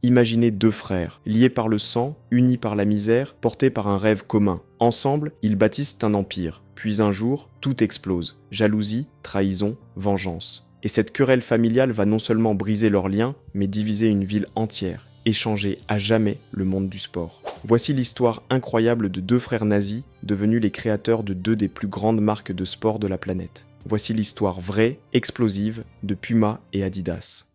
Imaginez deux frères, liés par le sang, unis par la misère, portés par un rêve commun. Ensemble, ils bâtissent un empire. Puis un jour, tout explose. Jalousie, trahison, vengeance. Et cette querelle familiale va non seulement briser leurs liens, mais diviser une ville entière, et changer à jamais le monde du sport. Voici l'histoire incroyable de deux frères nazis, devenus les créateurs de deux des plus grandes marques de sport de la planète. Voici l'histoire vraie, explosive, de Puma et Adidas.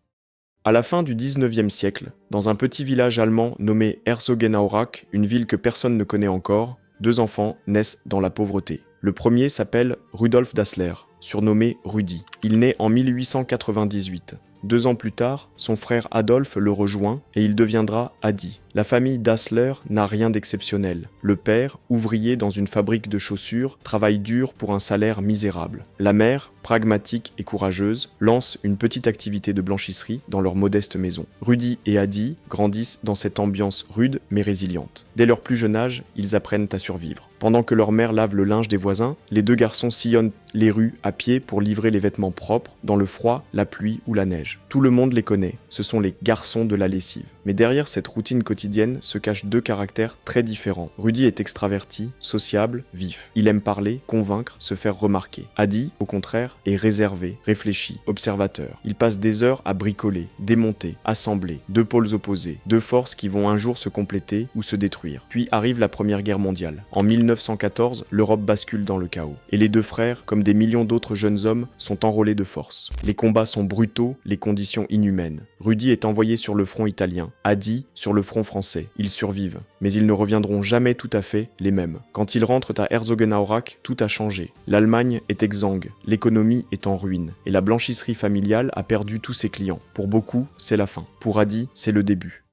À la fin du 19e siècle, dans un petit village allemand nommé Herzogenaurach, une ville que personne ne connaît encore, deux enfants naissent dans la pauvreté. Le premier s'appelle Rudolf Dassler, surnommé Rudy. Il naît en 1898. 2 ans plus tard, son frère Adolphe le rejoint et il deviendra Adi. La famille Dassler n'a rien d'exceptionnel. Le père, ouvrier dans une fabrique de chaussures, travaille dur pour un salaire misérable. La mère, pragmatique et courageuse, lance une petite activité de blanchisserie dans leur modeste maison. Rudy et Adi grandissent dans cette ambiance rude mais résiliente. Dès leur plus jeune âge, ils apprennent à survivre. Pendant que leur mère lave le linge des voisins, les deux garçons sillonnent les rues à pied pour livrer les vêtements propres dans le froid, la pluie ou la neige. Tout le monde les connaît, ce sont les garçons de la lessive. Mais derrière cette routine quotidienne se cachent deux caractères très différents. Rudy est extraverti, sociable, vif. Il aime parler, convaincre, se faire remarquer. Adi, au contraire, est réservé, réfléchi, observateur. Il passe des heures à bricoler, démonter, assembler, deux pôles opposés, deux forces qui vont un jour se compléter ou se détruire. Puis arrive la Première Guerre mondiale. En 1914, l'Europe bascule dans le chaos. Et les deux frères, comme des millions d'autres jeunes hommes, sont enrôlés de force. Les combats sont brutaux, les conditions inhumaines. Rudy est envoyé sur le front italien, Adi sur le front français. Ils survivent, mais ils ne reviendront jamais tout à fait les mêmes. Quand ils rentrent à Herzogenaurach, tout a changé. L'Allemagne est exsangue, l'économie est en ruine, et la blanchisserie familiale a perdu tous ses clients. Pour beaucoup, c'est la fin. Pour Adi, c'est le début.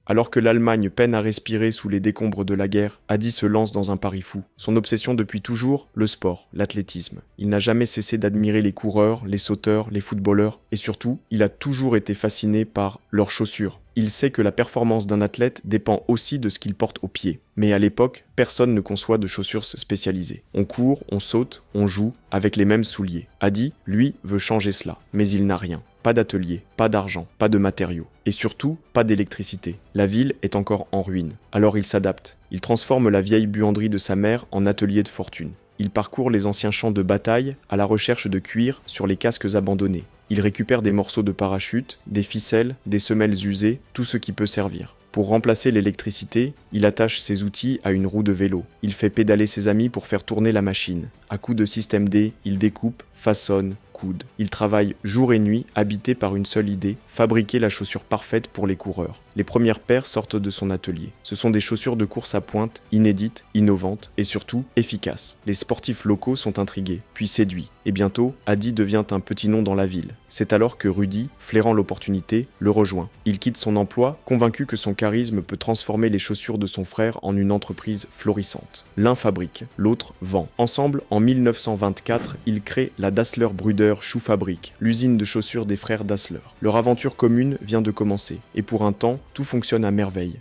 Alors que l'Allemagne peine à respirer sous les décombres de la guerre, Adi se lance dans un pari fou. Son obsession depuis toujours, le sport, l'athlétisme. Il n'a jamais cessé d'admirer les coureurs, les sauteurs, les footballeurs, et surtout, il a toujours été fasciné par leurs chaussures. Il sait que la performance d'un athlète dépend aussi de ce qu'il porte aux pieds. Mais à l'époque, personne ne conçoit de chaussures spécialisées. On court, on saute, on joue, avec les mêmes souliers. Adi, lui, veut changer cela, mais il n'a rien. Pas d'atelier, pas d'argent, pas de matériaux. Et surtout, pas d'électricité. La ville est encore en ruine. Alors il s'adapte. Il transforme la vieille buanderie de sa mère en atelier de fortune. Il parcourt les anciens champs de bataille à la recherche de cuir sur les casques abandonnés. Il récupère des morceaux de parachute, des ficelles, des semelles usées, tout ce qui peut servir. Pour remplacer l'électricité, il attache ses outils à une roue de vélo. Il fait pédaler ses amis pour faire tourner la machine. À coups de système D, il découpe, façonne, coude. Il travaille jour et nuit, habité par une seule idée, fabriquer la chaussure parfaite pour les coureurs. Les premières paires sortent de son atelier. Ce sont des chaussures de course à pointe, inédites, innovantes et surtout efficaces. Les sportifs locaux sont intrigués, puis séduits. Et bientôt, Adi devient un petit nom dans la ville. C'est alors que Rudy, flairant l'opportunité, le rejoint. Il quitte son emploi, convaincu que son charisme peut transformer les chaussures de son frère en une entreprise florissante. L'un fabrique, l'autre vend. Ensemble, en 1924, ils créent la Dassler Brüder Schuhfabrik, l'usine de chaussures des frères Dassler. Leur aventure commune vient de commencer, et pour un temps, tout fonctionne à merveille.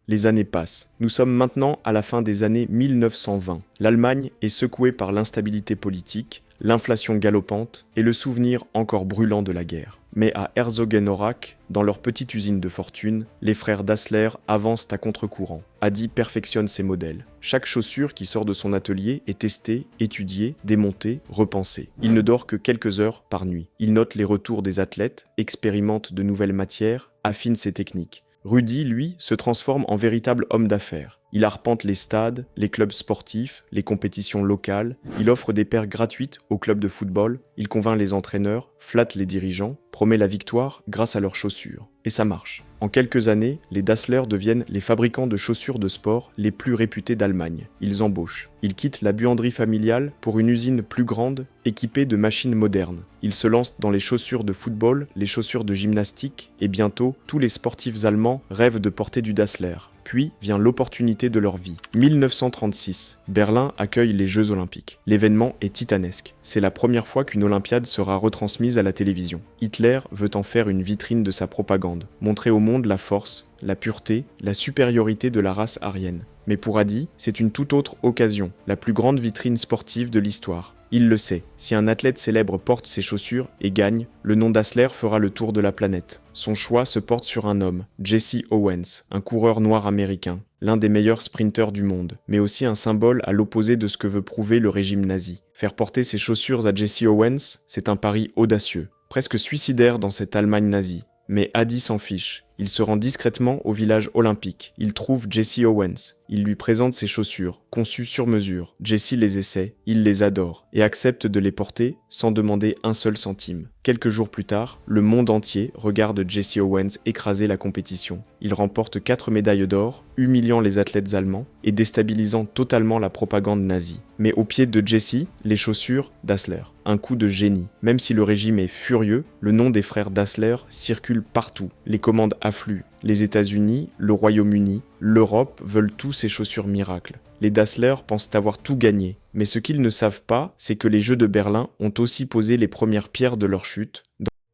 Les années passent. Nous sommes maintenant à la fin des années 1920. L'Allemagne est secouée par l'instabilité politique, l'inflation galopante et le souvenir encore brûlant de la guerre. Mais à Herzogenaurach, dans leur petite usine de fortune, les frères Dassler avancent à contre-courant. Adi perfectionne ses modèles. Chaque chaussure qui sort de son atelier est testée, étudiée, démontée, repensée. Il ne dort que quelques heures par nuit. Il note les retours des athlètes, expérimente de nouvelles matières, affine ses techniques. Rudy, lui, se transforme en véritable homme d'affaires. Il arpente les stades, les clubs sportifs, les compétitions locales, il offre des paires gratuites aux clubs de football, il convainc les entraîneurs, flatte les dirigeants, promet la victoire grâce à leurs chaussures. Et ça marche. En quelques années, les Dassler deviennent les fabricants de chaussures de sport les plus réputés d'Allemagne. Ils embauchent. Ils quittent la buanderie familiale pour une usine plus grande, équipée de machines modernes. Ils se lancent dans les chaussures de football, les chaussures de gymnastique, et bientôt, tous les sportifs allemands rêvent de porter du Dassler. Puis vient l'opportunité de leur vie. 1936, Berlin accueille les Jeux Olympiques. L'événement est titanesque. C'est la première fois qu'une Olympiade sera retransmise à la télévision. Hitler veut en faire une vitrine de sa propagande, montrer au monde la force, la pureté, la supériorité de la race aryenne. Mais pour Adi, c'est une toute autre occasion, la plus grande vitrine sportive de l'histoire. Il le sait, si un athlète célèbre porte ses chaussures et gagne, le nom Dassler fera le tour de la planète. Son choix se porte sur un homme, Jesse Owens, un coureur noir américain, l'un des meilleurs sprinteurs du monde, mais aussi un symbole à l'opposé de ce que veut prouver le régime nazi. Faire porter ses chaussures à Jesse Owens, c'est un pari audacieux, presque suicidaire dans cette Allemagne nazie. Mais Adi s'en fiche. Il se rend discrètement au village olympique. Il trouve Jesse Owens. Il lui présente ses chaussures, conçues sur mesure. Jesse les essaie, il les adore, et accepte de les porter sans demander un seul centime. Quelques jours plus tard, le monde entier regarde Jesse Owens écraser la compétition. Il remporte 4 médailles d'or, humiliant les athlètes allemands et déstabilisant totalement la propagande nazie. Mais au pied de Jesse, les chaussures Dassler. Un coup de génie. Même si le régime est furieux, le nom des frères Dassler circule partout. Les commandes affluent. Les États-Unis, le Royaume-Uni, l'Europe veulent tous ces chaussures miracles. Les Dassler pensent avoir tout gagné. Mais ce qu'ils ne savent pas, c'est que les Jeux de Berlin ont aussi posé les premières pierres de leur chute.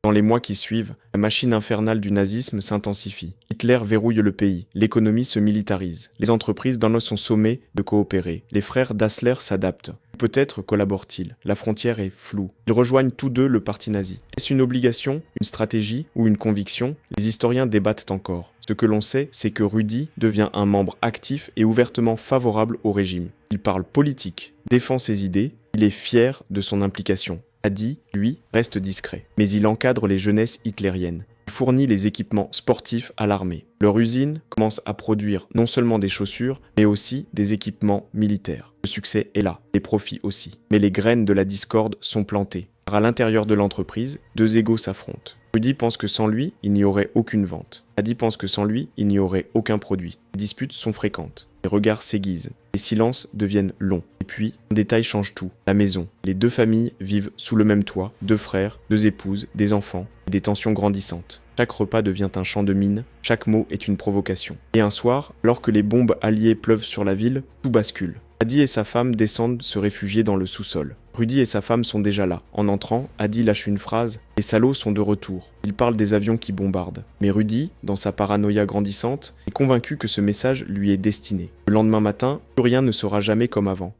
Dans les mois qui suivent, la machine infernale du nazisme s'intensifie. Hitler verrouille le pays, l'économie se militarise, les entreprises dans sont sommées de coopérer. Les frères Dassler s'adaptent. Peut-être collaborent-ils. La frontière est floue. Ils rejoignent tous deux le parti nazi. Est-ce une obligation, une stratégie ou une conviction? Les historiens débattent encore. Ce que l'on sait, c'est que Rudy devient un membre actif et ouvertement favorable au régime. Il parle politique, défend ses idées, il est fier de son implication. Adi, lui, reste discret, mais il encadre les jeunesses hitlériennes. Il fournit les équipements sportifs à l'armée. Leur usine commence à produire non seulement des chaussures, mais aussi des équipements militaires. Le succès est là, les profits aussi. Mais les graines de la discorde sont plantées. Car à l'intérieur de l'entreprise, deux égos s'affrontent. Rudy pense que sans lui, il n'y aurait aucune vente. Adi pense que sans lui, il n'y aurait aucun produit. Les disputes sont fréquentes. Les regards s'aiguisent. Les silences deviennent longs. Et puis, un détail change tout. La maison. Les deux familles vivent sous le même toit. Deux frères, deux épouses, des enfants, et des tensions grandissantes. Chaque repas devient un champ de mine. Chaque mot est une provocation. Et un soir, alors que les bombes alliées pleuvent sur la ville, tout bascule. Adi et sa femme descendent se réfugier dans le sous-sol. Rudy et sa femme sont déjà là. En entrant, Adi lâche une phrase. Les salauds sont de retour. Il parle des avions qui bombardent. Mais Rudy, dans sa paranoïa grandissante, est convaincu que ce message lui est destiné. Le lendemain matin, plus rien ne sera jamais comme avant.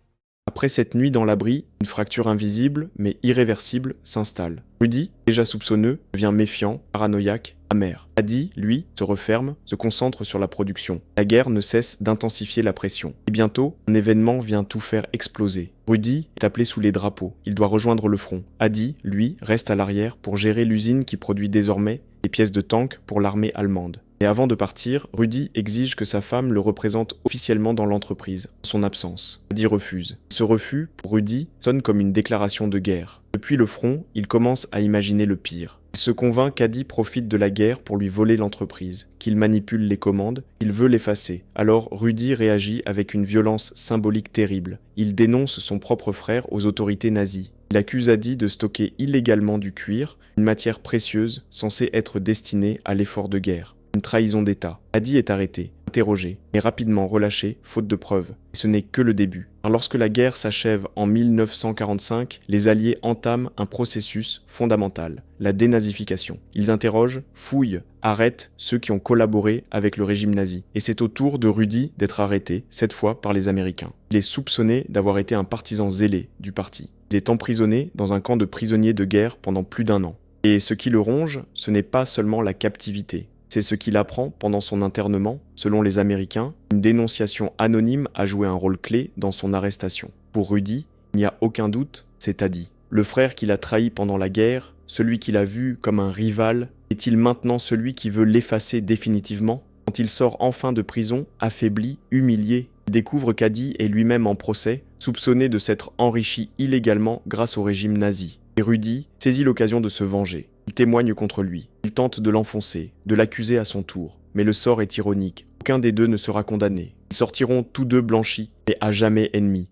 Après cette nuit dans l'abri, une fracture invisible, mais irréversible, s'installe. Rudy, déjà soupçonneux, devient méfiant, paranoïaque, amer. Adi, lui, se referme, se concentre sur la production. La guerre ne cesse d'intensifier la pression. Et bientôt, un événement vient tout faire exploser. Rudy est appelé sous les drapeaux. Il doit rejoindre le front. Adi, lui, reste à l'arrière pour gérer l'usine qui produit désormais des pièces de tank pour l'armée allemande. Et avant de partir, Rudy exige que sa femme le représente officiellement dans l'entreprise, en son absence. Adi refuse. Ce refus, pour Rudy, sonne comme une déclaration de guerre. Depuis le front, il commence à imaginer le pire. Il se convainc qu'Adi profite de la guerre pour lui voler l'entreprise, qu'il manipule les commandes, il veut l'effacer. Alors Rudy réagit avec une violence symbolique terrible. Il dénonce son propre frère aux autorités nazies. Il accuse Adi de stocker illégalement du cuir, une matière précieuse censée être destinée à l'effort de guerre. Une trahison d'État. Adi est arrêté, interrogé, mais rapidement relâché, faute de preuves. Et ce n'est que le début. Car lorsque la guerre s'achève en 1945, les Alliés entament un processus fondamental, la dénazification. Ils interrogent, fouillent, arrêtent ceux qui ont collaboré avec le régime nazi. Et c'est au tour de Rudy d'être arrêté, cette fois par les Américains. Il est soupçonné d'avoir été un partisan zélé du parti. Il est emprisonné dans un camp de prisonniers de guerre pendant plus d'1 an. Et ce qui le ronge, ce n'est pas seulement la captivité. C'est ce qu'il apprend pendant son internement. Selon les Américains, une dénonciation anonyme a joué un rôle clé dans son arrestation. Pour Rudy, il n'y a aucun doute, c'est Adi. Le frère qu'il a trahi pendant la guerre, celui qu'il a vu comme un rival, est-il maintenant celui qui veut l'effacer définitivement? Quand il sort enfin de prison, affaibli, humilié, il découvre qu'Adi est lui-même en procès, soupçonné de s'être enrichi illégalement grâce au régime nazi. Et Rudy saisit l'occasion de se venger. Il témoigne contre lui. Il tente de l'enfoncer, de l'accuser à son tour. Mais le sort est ironique. Aucun des deux ne sera condamné. Ils sortiront tous deux blanchis, mais à jamais ennemis.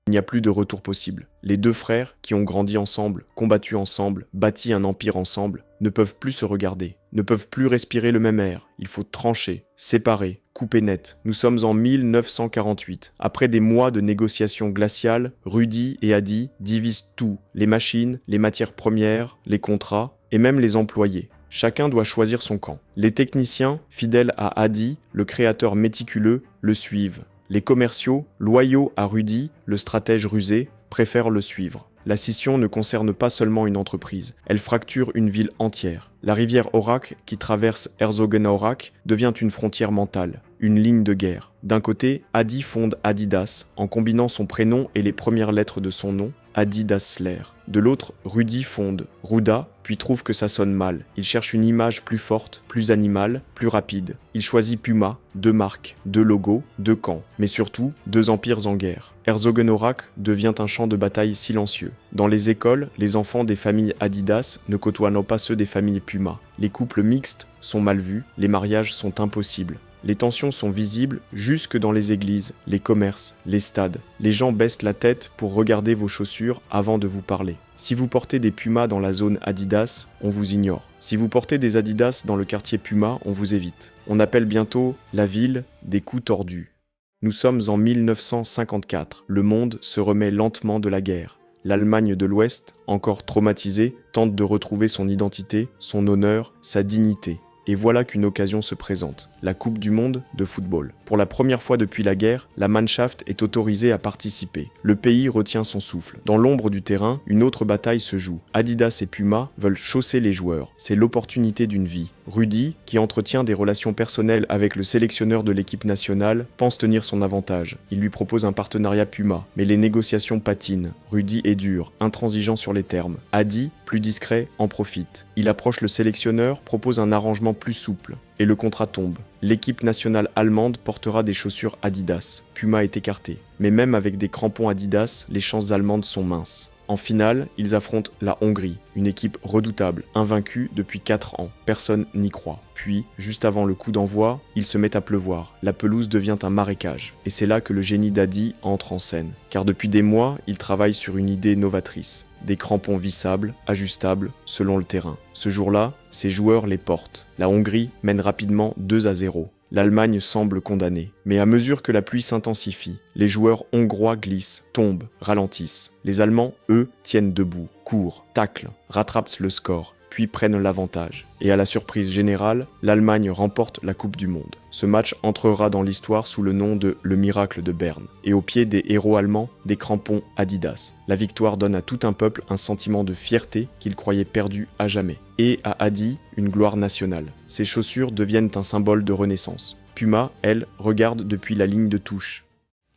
Il n'y a plus de retour possible. Les deux frères, qui ont grandi ensemble, combattu ensemble, bâti un empire ensemble, ne peuvent plus se regarder, ne peuvent plus respirer le même air. Il faut trancher, séparer, couper net. Nous sommes en 1948. Après des mois de négociations glaciales, Rudy et Adi divisent tout, les machines, les matières premières, les contrats et même les employés. Chacun doit choisir son camp. Les techniciens, fidèles à Adi, le créateur méticuleux, le suivent. Les commerciaux, loyaux à Rudy, le stratège rusé, préfèrent le suivre. La scission ne concerne pas seulement une entreprise, elle fracture une ville entière. La rivière Orak, qui traverse Herzogenaurach, devient une frontière mentale, une ligne de guerre. D'un côté, Adi fonde Adidas, en combinant son prénom et les premières lettres de son nom, Adi Dassler. De l'autre, Rudi fonde Ruda, puis trouve que ça sonne mal. Il cherche une image plus forte, plus animale, plus rapide. Il choisit Puma, 2 marques, 2 logos, 2 camps, mais surtout 2 empires en guerre. Herzogenaurach devient un champ de bataille silencieux. Dans les écoles, les enfants des familles Adidas ne côtoient pas ceux des familles Puma. Les couples mixtes sont mal vus, les mariages sont impossibles. Les tensions sont visibles jusque dans les églises, les commerces, les stades. Les gens baissent la tête pour regarder vos chaussures avant de vous parler. Si vous portez des Pumas dans la zone Adidas, on vous ignore. Si vous portez des Adidas dans le quartier Puma, on vous évite. On appelle bientôt la ville des coups tordus. Nous sommes en 1954. Le monde se remet lentement de la guerre. L'Allemagne de l'Ouest, encore traumatisée, tente de retrouver son identité, son honneur, sa dignité. Et voilà qu'une occasion se présente, la Coupe du Monde de football. Pour la première fois depuis la guerre, la Mannschaft est autorisée à participer. Le pays retient son souffle. Dans l'ombre du terrain, une autre bataille se joue. Adidas et Puma veulent chausser les joueurs. C'est l'opportunité d'une vie. Rudi, qui entretient des relations personnelles avec le sélectionneur de l'équipe nationale, pense tenir son avantage. Il lui propose un partenariat Puma, mais les négociations patinent. Rudi est dur, intransigeant sur les termes. Adi, plus discret, en profite. Il approche le sélectionneur, propose un arrangement plus souple. Et le contrat tombe. L'équipe nationale allemande portera des chaussures Adidas. Puma est écarté. Mais même avec des crampons Adidas, les chances allemandes sont minces. En finale, ils affrontent la Hongrie, une équipe redoutable, invaincue depuis 4 ans. Personne n'y croit. Puis, juste avant le coup d'envoi, il se met à pleuvoir. La pelouse devient un marécage. Et c'est là que le génie d'Adi entre en scène. Car depuis des mois, il travaille sur une idée novatrice. Des crampons vissables, ajustables, selon le terrain. Ce jour-là, ses joueurs les portent. La Hongrie mène rapidement 2-0. L'Allemagne semble condamnée. Mais à mesure que la pluie s'intensifie, les joueurs hongrois glissent, tombent, ralentissent. Les Allemands, eux, tiennent debout, courent, taclent, rattrapent le score, puis prennent l'avantage. Et à la surprise générale, l'Allemagne remporte la Coupe du Monde. Ce match entrera dans l'histoire sous le nom de Le Miracle de Berne. Et au pied des héros allemands, des crampons Adidas. La victoire donne à tout un peuple un sentiment de fierté qu'il croyait perdu à jamais. Et à Adi, une gloire nationale. Ses chaussures deviennent un symbole de renaissance. Puma, elle, regarde depuis la ligne de touche.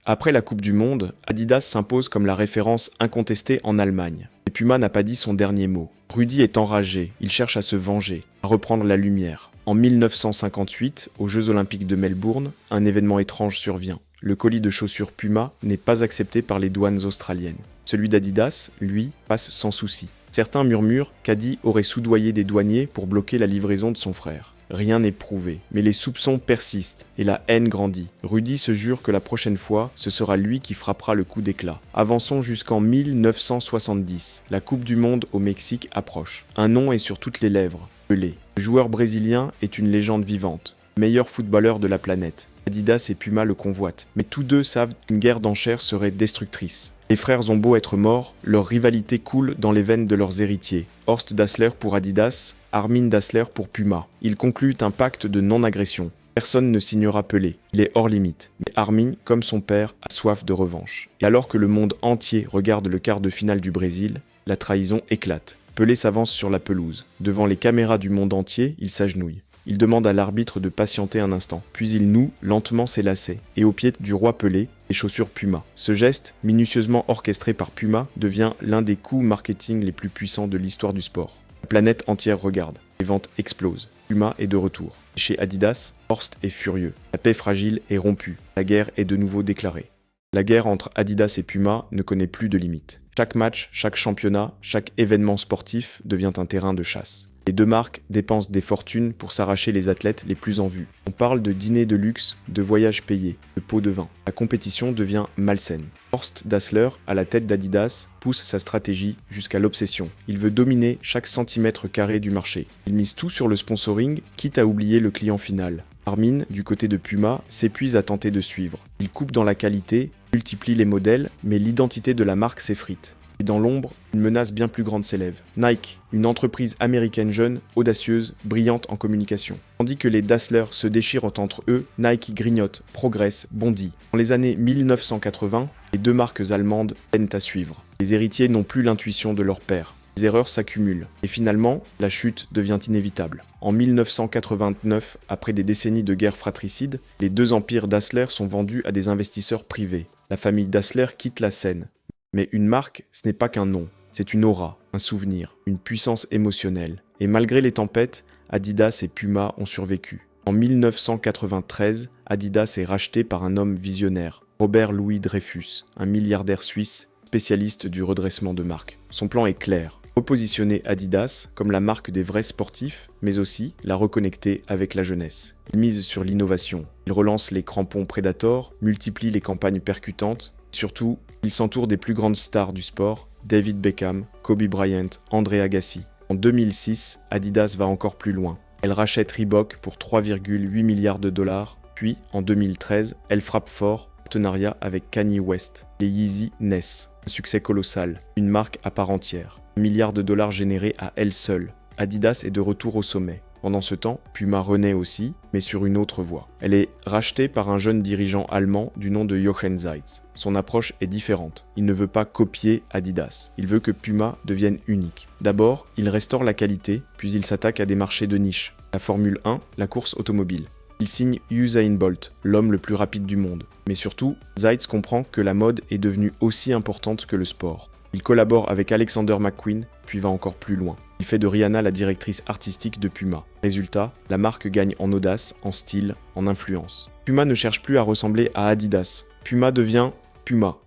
Après la Coupe du Monde, Adidas s'impose comme la référence incontestée en Allemagne. Mais Puma n'a pas dit son dernier mot. Rudi est enragé, il cherche à se venger, à reprendre la lumière. En 1958, aux Jeux Olympiques de Melbourne, un événement étrange survient. Le colis de chaussures Puma n'est pas accepté par les douanes australiennes. Celui d'Adidas, lui, passe sans souci. Certains murmurent qu'Adi aurait soudoyé des douaniers pour bloquer la livraison de son frère. Rien n'est prouvé, mais les soupçons persistent et la haine grandit. Rudi se jure que la prochaine fois, ce sera lui qui frappera le coup d'éclat. Avançons jusqu'en 1970. La Coupe du Monde au Mexique approche. Un nom est sur toutes les lèvres, Pelé. Le joueur brésilien est une légende vivante, meilleur footballeur de la planète. Adidas et Puma le convoitent, mais tous deux savent qu'une guerre d'enchères serait destructrice. Les frères ont beau être morts, leur rivalité coule dans les veines de leurs héritiers. Horst Dassler pour Adidas, Armin Dassler pour Puma. Ils concluent un pacte de non-agression. Personne ne signera Pelé, il est hors limite. Mais Armin, comme son père, a soif de revanche. Et alors que le monde entier regarde le quart de finale du Brésil, la trahison éclate. Pelé s'avance sur la pelouse. Devant les caméras du monde entier, il s'agenouille. Il demande à l'arbitre de patienter un instant, puis il noue lentement ses lacets, et au pied du roi Pelé, les chaussures Puma. Ce geste, minutieusement orchestré par Puma, devient l'un des coups marketing les plus puissants de l'histoire du sport. La planète entière regarde. Les ventes explosent. Puma est de retour. Chez Adidas, Horst est furieux. La paix fragile est rompue. La guerre est de nouveau déclarée. La guerre entre Adidas et Puma ne connaît plus de limites. Chaque match, chaque championnat, chaque événement sportif devient un terrain de chasse. Les deux marques dépensent des fortunes pour s'arracher les athlètes les plus en vue. On parle de dîners de luxe, de voyages payés, de pots de vin. La compétition devient malsaine. Horst Dassler, à la tête d'Adidas, pousse sa stratégie jusqu'à l'obsession. Il veut dominer chaque centimètre carré du marché. Il mise tout sur le sponsoring, quitte à oublier le client final. Armin, du côté de Puma, s'épuise à tenter de suivre. Il coupe dans la qualité, multiplie les modèles, mais l'identité de la marque s'effrite. Et dans l'ombre, une menace bien plus grande s'élève. Nike, une entreprise américaine jeune, audacieuse, brillante en communication. Tandis que les Dassler se déchirent entre eux, Nike grignote, progresse, bondit. Dans les années 1980, les deux marques allemandes peinent à suivre. Les héritiers n'ont plus l'intuition de leur père. Les erreurs s'accumulent. Et finalement, la chute devient inévitable. En 1989, après des décennies de guerre fratricide, les deux empires Dassler sont vendus à des investisseurs privés. La famille Dassler quitte la scène. Mais une marque, ce n'est pas qu'un nom. C'est une aura, un souvenir, une puissance émotionnelle. Et malgré les tempêtes, Adidas et Puma ont survécu. En 1993, Adidas est racheté par un homme visionnaire, Robert Louis Dreyfus, un milliardaire suisse spécialiste du redressement de marque. Son plan est clair. Repositionner Adidas comme la marque des vrais sportifs, mais aussi la reconnecter avec la jeunesse. Il mise sur l'innovation. Il relance les crampons Predator, multiplie les campagnes percutantes. Surtout, il s'entoure des plus grandes stars du sport, David Beckham, Kobe Bryant, André Agassi. En 2006, Adidas va encore plus loin. Elle rachète Reebok pour 3,8 milliards de dollars, puis en 2013, elle frappe fort, partenariat avec Kanye West. Les Yeezy naissent. Un succès colossal, une marque à part entière. 1 milliard de dollars générés à elle seule. Adidas est de retour au sommet. Pendant ce temps, Puma renaît aussi, mais sur une autre voie. Elle est rachetée par un jeune dirigeant allemand du nom de Jochen Zeitz. Son approche est différente. Il ne veut pas copier Adidas. Il veut que Puma devienne unique. D'abord, il restaure la qualité, puis il s'attaque à des marchés de niche. La Formule 1, la course automobile. Il signe Usain Bolt, l'homme le plus rapide du monde. Mais surtout, Zeitz comprend que la mode est devenue aussi importante que le sport. Il collabore avec Alexander McQueen, puis va encore plus loin. Il fait de Rihanna la directrice artistique de Puma. Résultat, la marque gagne en audace, en style, en influence. Puma ne cherche plus à ressembler à Adidas. Puma devient Puma.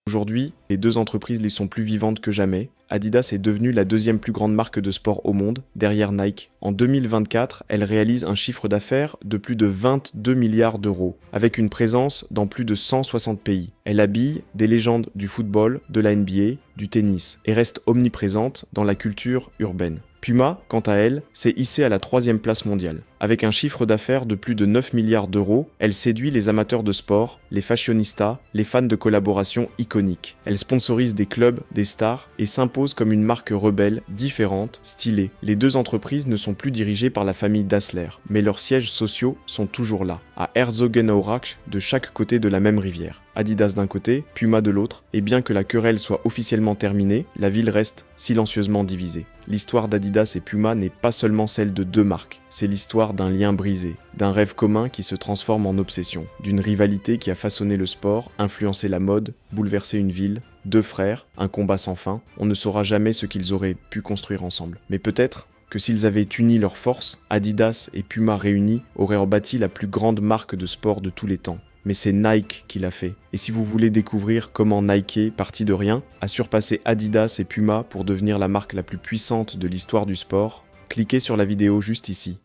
Aujourd'hui, les deux entreprises les sont plus vivantes que jamais. Adidas est devenue la deuxième plus grande marque de sport au monde, derrière Nike. En 2024, elle réalise un chiffre d'affaires de plus de 22 milliards d'euros, avec une présence dans plus de 160 pays. Elle habille des légendes du football, de la NBA, du tennis, et reste omniprésente dans la culture urbaine. Puma, quant à elle, s'est hissée à la 3e place mondiale. Avec un chiffre d'affaires de plus de 9 milliards d'euros, elle séduit les amateurs de sport, les fashionistas, les fans de collaborations iconiques. Elle sponsorise des clubs, des stars et s'impose comme une marque rebelle, différente, stylée. Les deux entreprises ne sont plus dirigées par la famille Dassler, mais leurs sièges sociaux sont toujours là, à Herzogenaurach, de chaque côté de la même rivière. Adidas d'un côté, Puma de l'autre, et bien que la querelle soit officiellement terminée, la ville reste silencieusement divisée. L'histoire d'Adidas et Puma n'est pas seulement celle de deux marques, c'est l'histoire d'un lien brisé, d'un rêve commun qui se transforme en obsession, d'une rivalité qui a façonné le sport, influencé la mode, bouleversé une ville, deux frères, un combat sans fin. On ne saura jamais ce qu'ils auraient pu construire ensemble. Mais peut-être que s'ils avaient uni leurs forces, Adidas et Puma réunis auraient rebâti la plus grande marque de sport de tous les temps. Mais c'est Nike qui l'a fait. Et si vous voulez découvrir comment Nike, parti de rien, a surpassé Adidas et Puma pour devenir la marque la plus puissante de l'histoire du sport, cliquez sur la vidéo juste ici.